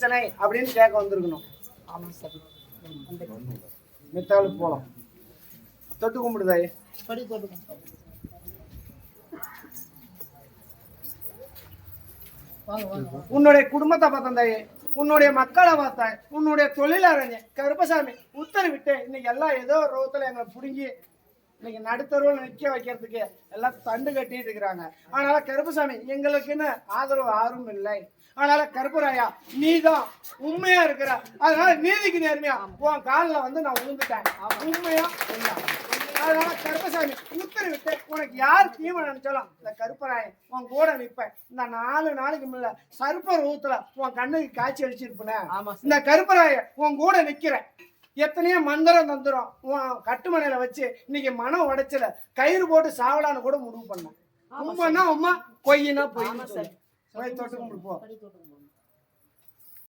பிரச்சனை அப்படின்னு கேட்க வந்திருக்கணும். ஆமா சார். மித்தாளுக்கு போலாம். தொட்டு கும்பிடுதாயே. படி தொட்டு உன்னுடைய குடும்பத்தை பார்த்தேன் தாயே, உன்னுடைய மக்களை பார்த்தேன், உன்னுடைய தொழிலாளங்க கருப்பசாமி உத்தரவிட்டு இன்னைக்கு எல்லாம் ஏதோ ஒரு ரோகத்துல எங்களை பிடுங்கி இன்னைக்கு நடுத்தருவில் நிற்க வைக்கிறதுக்கு எல்லாம் தண்டு கட்டிட்டு இருக்கிறாங்க. அதனால கருப்பசாமி எங்களுக்குன்னு ஆதரவு யாரும் இல்லை. அதனால கருப்பராயா நீதான் உண்மையா இருக்கிற, அதனால நீதிக்கு நேர்மையா உன் காலில் வந்து நான் விழுந்துட்டேன். உண்மையா இல்லை. அதனால கருப்பசாமி உத்தரவிட்டு உனக்கு யார் தீமை நினைச்சாலும் இந்த கருப்பராயன் உன் கூட நிற்பேன். இந்த 4 நாளைக்கு முன்ன சர்ப்ப ரூபத்துல உன் கண்ணுக்கு காட்சி அடிச்சிருப்பேன். இந்த கருப்பராயன் உன் கூட நிக்கிறேன். எத்தனையோ மந்திரம் தந்துரும் உன் கட்டுமனையில வச்சு இன்னைக்கு மனம் உடைச்சல கயிறு போட்டு சாவலான்னு கூட முடிவு பண்ணேன். உண்மைன்னா உண்மை, பொய்னா பொய். தொட்டு கும்பிடு போ.